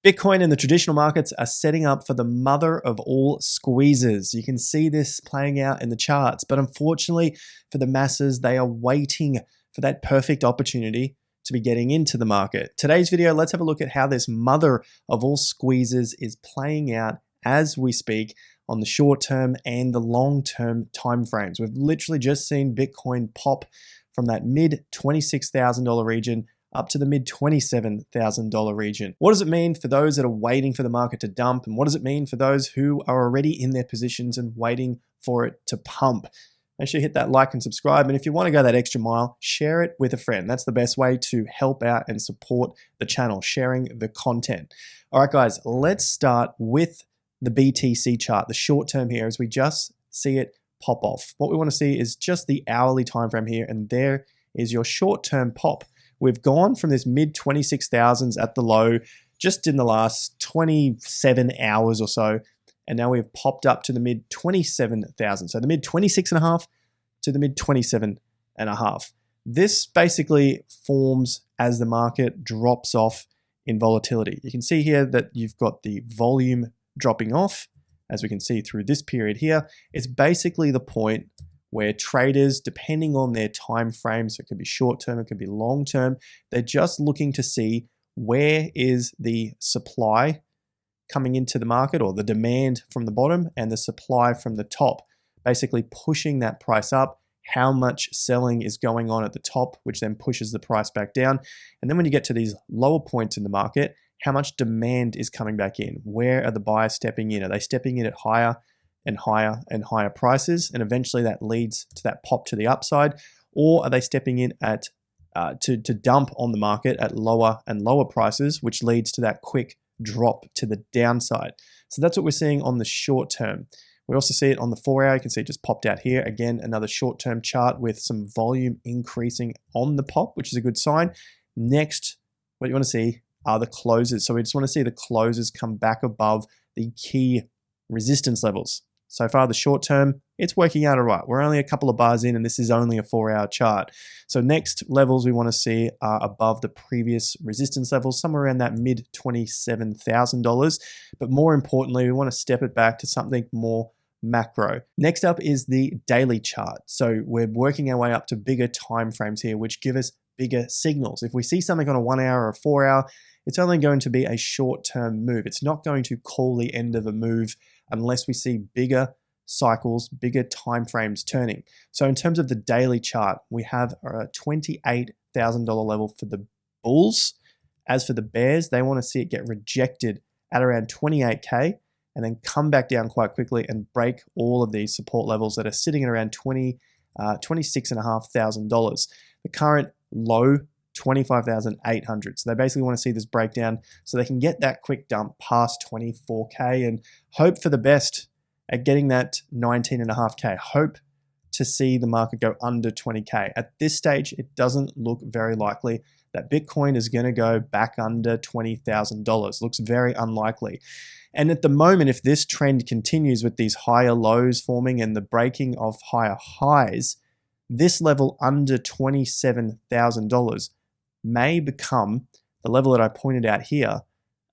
Bitcoin and the traditional markets are setting up for the mother of all squeezes. You can see this playing out in the charts, but unfortunately for the masses, they are waiting for that perfect opportunity to be getting into the market. Today's video, let's have a look at how this mother of all squeezes is playing out as we speak on the short term and the long term timeframes. We've literally just seen Bitcoin pop from that mid $26,000 region up to the mid $27,000 region. What does it mean for those that are waiting for the market to dump? And what does it mean for those who are already in their positions and waiting for it to pump? Make sure you hit that like and subscribe. And if you want to go that extra mile, share it with a friend. That's the best way to help out and support the channel, sharing the content. All right, guys, let's start with the BTC chart, the short term here, as we just see it pop off. What we want to see is just the hourly time frame here, and there is your short term pop. We've gone from this mid 26,000s at the low just in the last 27 hours or so, and now we've popped up to the mid 27,000. So the mid 26.5 to the mid 27.5. This basically forms as the market drops off in volatility. You can see here that you've got the volume dropping off, as we can see through this period here. It's basically the point where traders, depending on their time frames, it could be short term, it could be long term, they're just looking to see where is the supply coming into the market, or the demand from the bottom and the supply from the top, basically pushing that price up, how much selling is going on at the top, which then pushes the price back down. And then when you get to these lower points in the market, how much demand is coming back in? Where are the buyers stepping in? Are they stepping in at higher and higher and higher prices, and eventually that leads to that pop to the upside? Or are they stepping in at to dump on the market at lower and lower prices, which leads to that quick drop to the downside? So that's what we're seeing on the short term. We also see it on the 4 hour. You can see it just popped out here. Again, another short term chart with some volume increasing on the pop, which is a good sign. Next, what you want to see are the closes. So we just want to see the closes come back above the key resistance levels. So far, the short term, it's working out all right. We're only a couple of bars in, and this is only a 4 hour chart. So next levels we want to see are above the previous resistance levels, somewhere around that mid $27,000. But more importantly, we want to step it back to something more macro. Next up is the daily chart. So we're working our way up to bigger time frames here, which give us bigger signals. If we see something on a 1 hour or a 4 hour, it's only going to be a short-term move. It's not going to call the end of a move unless we see bigger cycles, bigger time frames turning. So in terms of the daily chart, we have a $28,000 level for the bulls. As for the bears, they want to see it get rejected at around 28K and then come back down quite quickly and break all of these support levels that are sitting at around $26,500. The current low, 25,800. So they basically want to see this breakdown so they can get that quick dump past 24K and hope for the best at getting that 19.5K. Hope to see the market go under 20K. At this stage, it doesn't look very likely that Bitcoin is going to go back under $20,000. Looks very unlikely. And at the moment, if this trend continues with these higher lows forming and the breaking of higher highs, this level under $27,000 may become the level that I pointed out here,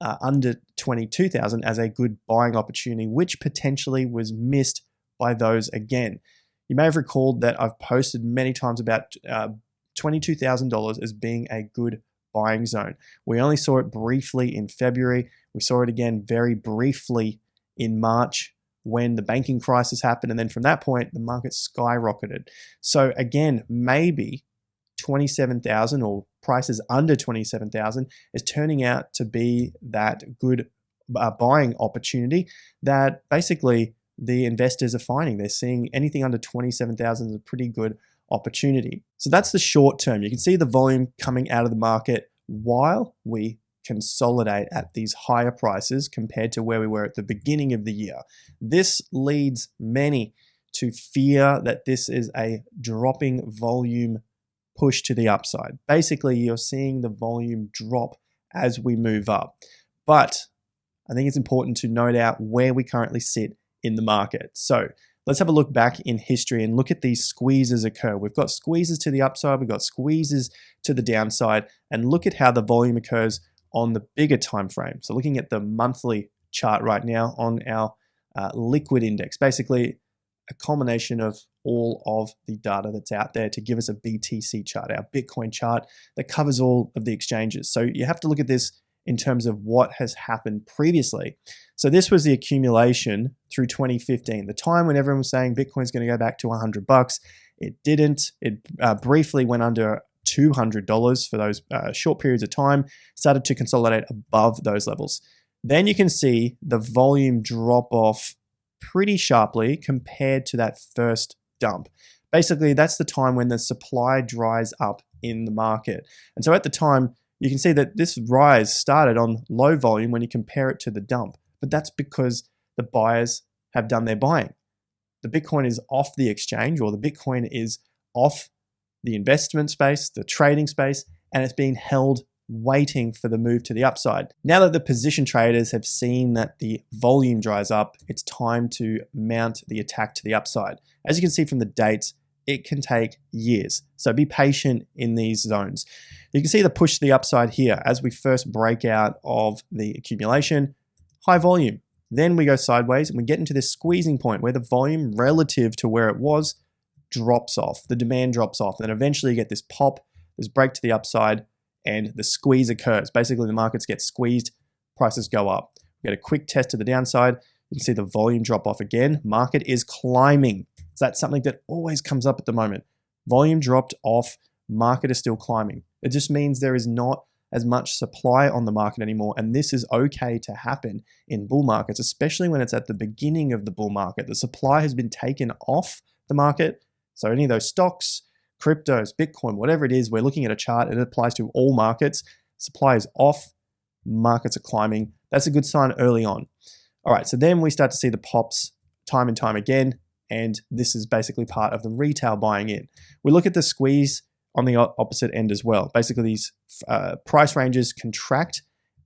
under 22,000, as a good buying opportunity, which potentially was missed by those again. You may have recalled that I've posted many times about $22,000 as being a good buying zone. We only saw it briefly in February. We saw it again very briefly in March when the banking crisis happened. And then from that point, the market skyrocketed. So again, maybe 27,000 or prices under 27,000 is turning out to be that good buying opportunity that basically the investors are finding. They're seeing anything under 27,000 is a pretty good opportunity. So that's the short term. You can see the volume coming out of the market while we consolidate at these higher prices compared to where we were at the beginning of the year. This leads many to fear that this is a dropping volume push to the upside. Basically, you're seeing the volume drop as we move up. But I think it's important to note out where we currently sit in the market. So let's have a look back in history and look at these squeezes occur. We've got squeezes to the upside, we've got squeezes to the downside, and look at how the volume occurs on the bigger time frame. So looking at the monthly chart right now on our liquid index, basically a combination of all of the data that's out there to give us a BTC chart, our Bitcoin chart that covers all of the exchanges. So you have to look at this in terms of what has happened previously. So this was the accumulation through 2015, the time when everyone was saying Bitcoin's going to go back to $100. It didn't. It briefly went under $200 for those short periods of time, started to consolidate above those levels. Then you can see the volume drop off pretty sharply compared to that first dump. Basically, that's the time when the supply dries up in the market. And so at the time, you can see that this rise started on low volume when you compare it to the dump. But that's because the buyers have done their buying. The Bitcoin is off the exchange, or the Bitcoin is off the investment space, the trading space, and it's being held waiting for the move to the upside. Now that the position traders have seen that the volume dries up, it's time to mount the attack to the upside. As you can see from the dates, it can take years. So be patient in these zones. You can see the push to the upside here as we first break out of the accumulation, high volume. Then we go sideways and we get into this squeezing point where the volume relative to where it was drops off. The demand drops off. And then eventually you get this pop, this break to the upside, and the squeeze occurs. Basically, the markets get squeezed, prices go up. We get a quick test to the downside. You can see the volume drop off again. Market is climbing. So that's something that always comes up at the moment. Volume dropped off, market is still climbing. It just means there is not as much supply on the market anymore, and this is okay to happen in bull markets, especially when it's at the beginning of the bull market. The supply has been taken off the market, so any of those stocks, cryptos, Bitcoin, whatever it is, we're looking at a chart, it applies to all markets. Supply is off, markets are climbing. That's a good sign early on. All right, so then we start to see the pops time and time again, and this is basically part of the retail buying in. We look at the squeeze on the opposite end as well. Basically, these price ranges contract,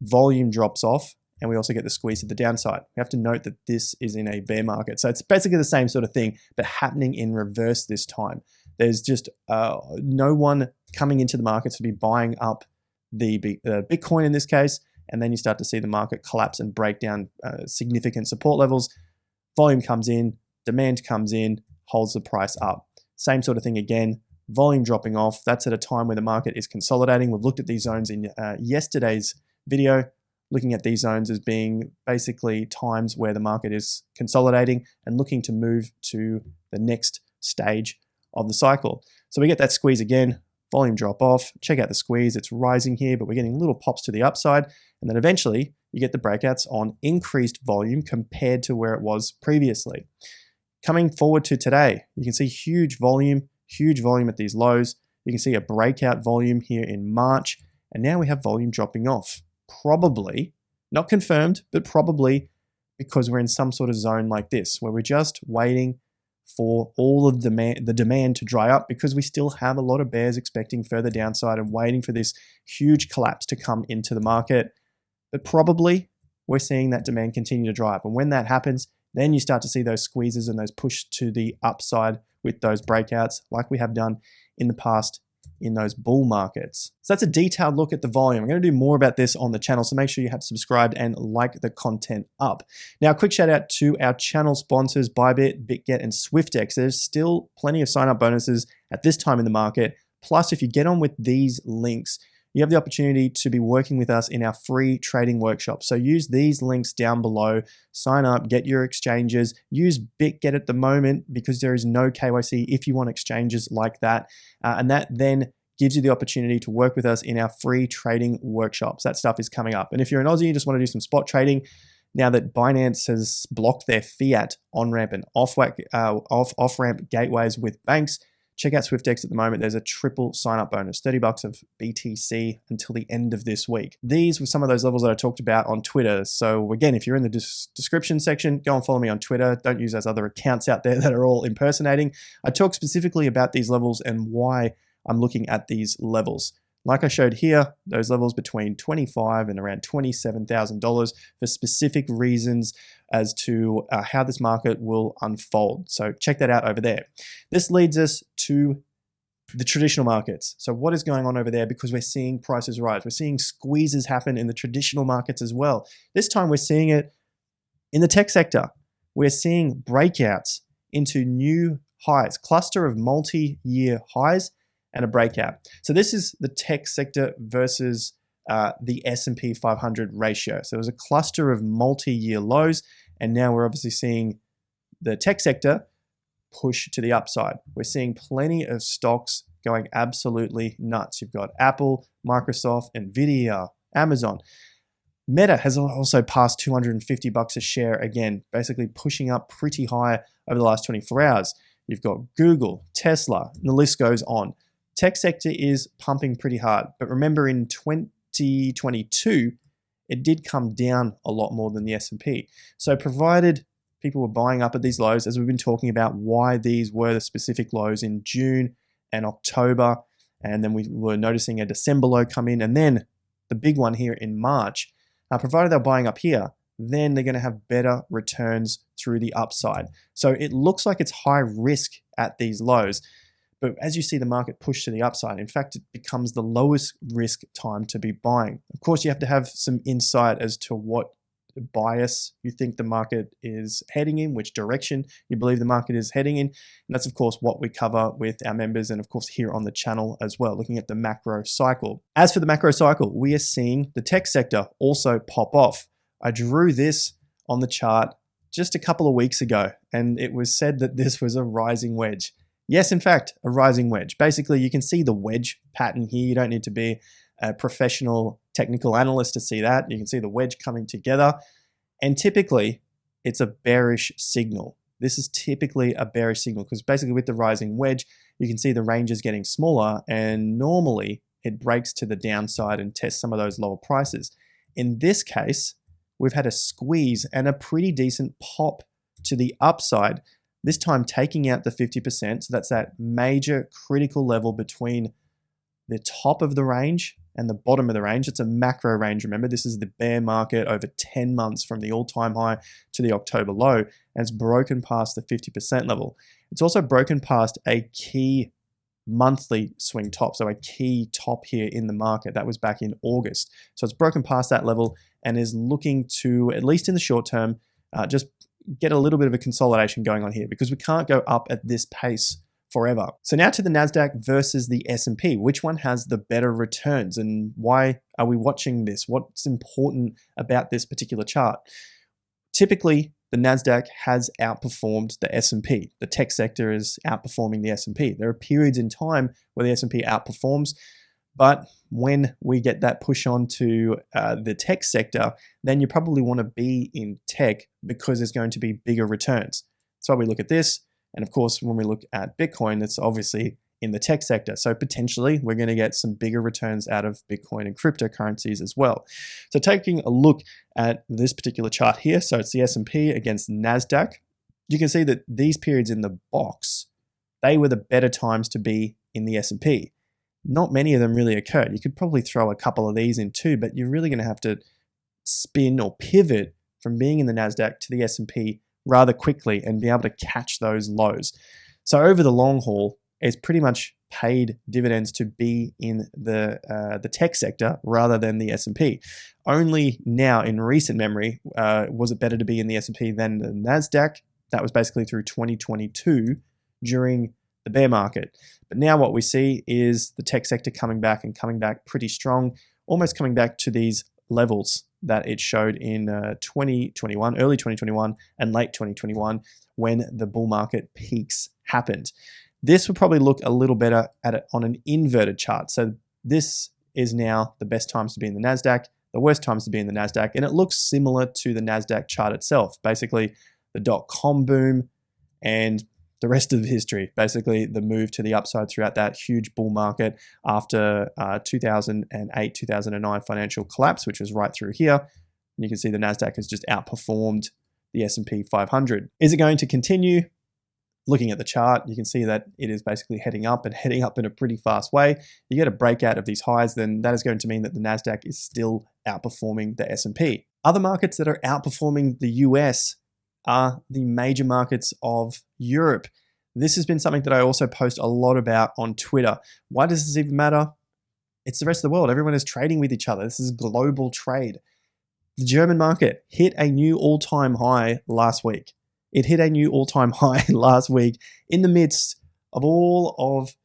volume drops off, and we also get the squeeze at the downside. We have to note that this is in a bear market. So it's basically the same sort of thing, but happening in reverse this time. There's just no one coming into the market to be buying up the Bitcoin in this case, and then you start to see the market collapse and break down significant support levels. Volume comes in, demand comes in, holds the price up. Same sort of thing again, volume dropping off. That's at a time where the market is consolidating. We've looked at these zones in yesterday's video, looking at these zones as being basically times where the market is consolidating and looking to move to the next stage of the cycle. So we get that squeeze again, volume drop off, check out the squeeze, it's rising here, but we're getting little pops to the upside, and then eventually you get the breakouts on increased volume compared to where it was previously. Coming forward to today, you can see huge volume at these lows. You can see a breakout volume here in March, and now we have volume dropping off. Probably, not confirmed, but probably because we're in some sort of zone like this, where we're just waiting for all of the demand to dry up, because we still have a lot of bears expecting further downside and waiting for this huge collapse to come into the market. But probably we're seeing that demand continue to dry up. And when that happens, then you start to see those squeezes and those push to the upside with those breakouts like we have done in the past in those bull markets. So that's a detailed look at the volume. I'm going to do more about this on the channel, so make sure you have subscribed and like the content up. Now, a quick shout out to our channel sponsors, Bybit, BitGet, and Swyftx. There's still plenty of sign-up bonuses at this time in the market. Plus, if you get on with these links, you have the opportunity to be working with us in our free trading workshop. So use these links down below, sign up, get your exchanges, use BitGet at the moment because there is no KYC if you want exchanges like that. And that then gives you the opportunity to work with us in our free trading workshops. That stuff is coming up. And if you're an Aussie, you just want to do some spot trading, now that Binance has blocked their fiat on-ramp and off-ramp gateways with banks, check out Swyftx at the moment. There's a triple sign-up bonus, $30 of BTC until the end of this week. These were some of those levels that I talked about on Twitter. So again, if you're in the description section, go and follow me on Twitter. Don't use those other accounts out there that are all impersonating. I talk specifically about these levels and why I'm looking at these levels. Like I showed here, those levels between $25,000 and around $27,000 for specific reasons as to how this market will unfold. So check that out over there. This leads us to the traditional markets. So what is going on over there? Because we're seeing prices rise. We're seeing squeezes happen in the traditional markets as well. This time we're seeing it in the tech sector. We're seeing breakouts into new highs, cluster of multi-year highs and a breakout. So this is the tech sector versus the SP 500 ratio. So it was a cluster of multi-year lows, and now we're obviously seeing the tech sector push to the upside. We're seeing plenty of stocks going absolutely nuts. You've got Apple, Microsoft, Nvidia, Amazon. Meta has also passed $250 a share again, basically pushing up pretty high over the last 24 hours. You've got Google, Tesla, and the list goes on. Tech sector is pumping pretty hard, but remember in 2022, it did come down a lot more than the S&P. So provided people were buying up at these lows, as we've been talking about why these were the specific lows in June and October, and then we were noticing a December low come in, and then the big one here in March. Provided they're buying up here, then they're going to have better returns through the upside. So it looks like it's high risk at these lows, but as you see the market push to the upside, in fact, it becomes the lowest risk time to be buying. Of course, you have to have some insight as to what bias you think the market is heading in, which direction you believe the market is heading in. And that's, of course, what we cover with our members and, of course, here on the channel as well, looking at the macro cycle. As for the macro cycle, we are seeing the tech sector also pop off. I drew this on the chart just a couple of weeks ago, and it was said that this was a rising wedge. Yes, in fact, a rising wedge. Basically, you can see the wedge pattern here. You don't need to be a professional technical analyst to see that. You can see the wedge coming together, and typically it's a bearish signal. This is typically a bearish signal because basically with the rising wedge, you can see the range is getting smaller, and normally it breaks to the downside and tests some of those lower prices. In this case, we've had a squeeze and a pretty decent pop to the upside, this time taking out the 50%. So that's that major critical level between the top of the range and the bottom of the range. It's a macro range. Remember, this is the bear market over 10 months from the all-time high to the October low, and it's broken past the 50% level. It's also broken past a key monthly swing top, so a key top here in the market. That was back in August. So it's broken past that level and is looking to, at least in the short term, just get a little bit of a consolidation going on here, because we can't go up at this pace forever. So now to the Nasdaq versus the S&P. Which one has the better returns, and why are we watching this? What's important about this particular chart? Typically, the Nasdaq has outperformed the S&P. The tech sector is outperforming the S&P. There are periods in time where the S&P outperforms, but when we get that push on to the tech sector, then you probably want to be in tech because there's going to be bigger returns. So we look at this. And of course, when we look at Bitcoin, it's obviously in the tech sector. So potentially we're going to get some bigger returns out of Bitcoin and cryptocurrencies as well. So taking a look at this particular chart here, so it's the S&P against Nasdaq. You can see that these periods in the box, they were the better times to be in the S&P. Not many of them really occurred. You could probably throw a couple of these in too, but you're really going to have to spin or pivot from being in the Nasdaq to the S&P rather quickly and be able to catch those lows. So over the long haul, it's pretty much paid dividends to be in the tech sector rather than the S&P. Only now in recent memory was it better to be in the S&P than the Nasdaq. That was basically through 2022 during the bear market. But now what we see is the tech sector coming back and coming back pretty strong, almost coming back to these levels that it showed in 2021, early 2021 and late 2021 when the bull market peaks happened. This would probably look a little better at it on an inverted chart. So this is now the best times to be in the Nasdaq, the worst times to be in the Nasdaq, and it looks similar to the Nasdaq chart itself. Basically, the dot-com boom and the rest of the history, basically the move to the upside throughout that huge bull market after 2008, 2009 financial collapse, which was right through here. And you can see the Nasdaq has just outperformed the SP 500. Is it going to continue? Looking at the chart, you can see that it is basically heading up and heading up in a pretty fast way. You get a breakout of these highs, then that is going to mean that the Nasdaq is still outperforming the S&P. Other markets that are outperforming the US are the major markets of Europe. This has been something that I also post a lot about on Twitter. Why does this even matter? It's the rest of the world. Everyone is trading with each other. This is global trade. The German market hit a new all-time high last week. It hit a new all-time high last week in the midst of all of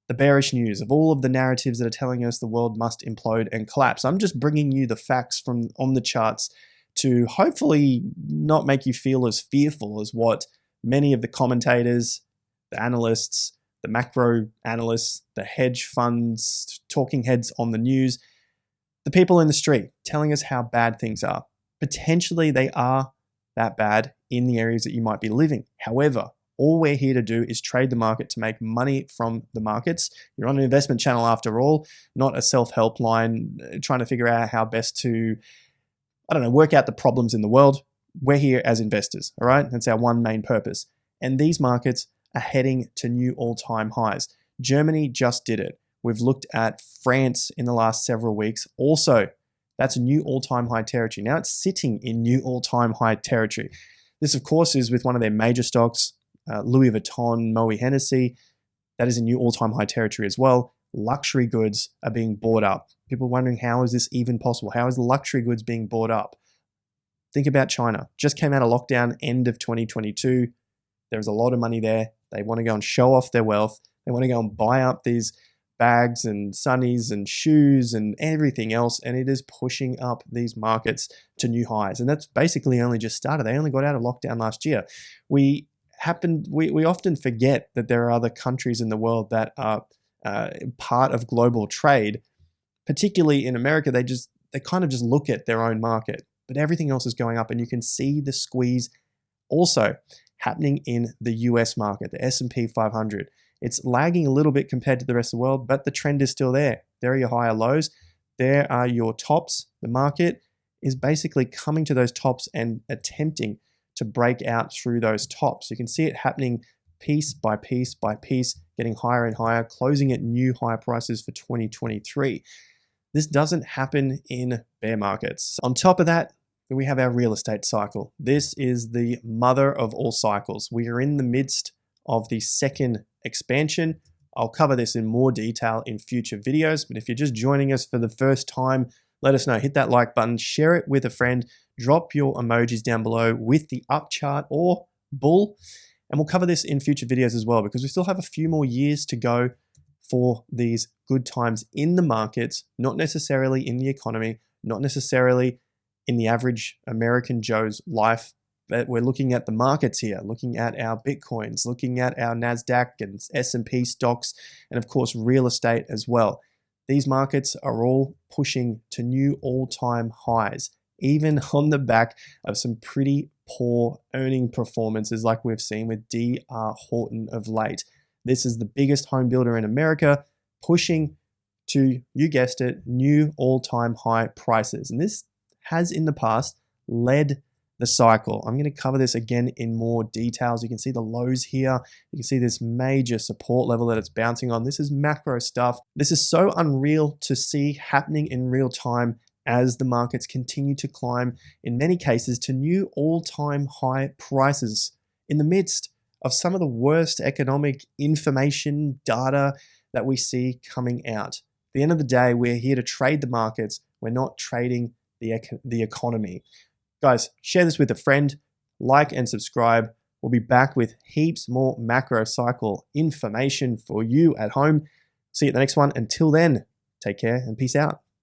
the bearish news, of all of the narratives that are telling us the world must implode and collapse. I'm just bringing you the facts from on the charts to hopefully not make you feel as fearful as what many of the commentators, the analysts, the macro analysts, the hedge funds, talking heads on the news, the people in the street telling us how bad things are. Potentially they are that bad in the areas that you might be living. However, all we're here to do is trade the market to make money from the markets. You're on an investment channel after all, not a self-help line trying to figure out how best to, work out the problems in the world. We're here as investors, all right? That's our one main purpose. And these markets are heading to new all-time highs. Germany just did it. We've looked at France in the last several weeks. Also, that's a new all-time high territory. Now it's sitting in new all-time high territory. This, of course, is with one of their major stocks, Louis Vuitton, Moët Hennessy. That is a new all-time high territory as well. Luxury goods are being bought up. People are wondering, how is this even possible? How is luxury goods being bought up? Think about China. Just came out of lockdown end of 2022. There's a lot of money there. They want to go and show off their wealth. They want to go and buy up these bags and sunnies and shoes and everything else, and it is pushing up these markets to new highs. And that's basically only just started. They only got out of lockdown last year. We often forget that there are other countries in the world that are part of global trade. Particularly in America, they kind of just look at their own market, but everything else is going up, and you can see the squeeze also happening in the US market, the SP 500. It's lagging a little bit compared to the rest of the world, but the trend is still there. There are your higher lows. There are your tops. The market is basically coming to those tops and attempting to break out through those tops. You can see it happening piece by piece by piece, getting higher and higher, closing at new higher prices for 2023. This doesn't happen in bear markets. On top of that, we have our real estate cycle. This is the mother of all cycles. We are in the midst of the second expansion. I'll cover this in more detail in future videos, but if you're just joining us for the first time, let us know. Hit that like button, share it with a friend, drop your emojis down below with the up chart or bull, and we'll cover this in future videos as well, because we still have a few more years to go for these good times in the markets, not necessarily in the economy, not necessarily in the average American Joe's life, but we're looking at the markets here, looking at our Bitcoins, looking at our Nasdaq and S&P stocks, and of course, real estate as well. These markets are all pushing to new all-time highs, even on the back of some pretty poor earning performances like we've seen with D.R. Horton of late. This is the biggest home builder in America, pushing to, you guessed it, new all-time high prices. And this has in the past led the cycle. I'm going to cover this again in more details. You can see the lows here. You can see this major support level that it's bouncing on. This is macro stuff. This is so unreal to see happening in real time as the markets continue to climb, in many cases, to new all-time high prices in the midst of some of the worst economic information data that we see coming out. At the end of the day, we're here to trade the markets. We're not trading the economy. Guys, share this with a friend, like and subscribe. We'll be back with heaps more macro cycle information for you at home. See you at the next one. Until then, take care and peace out.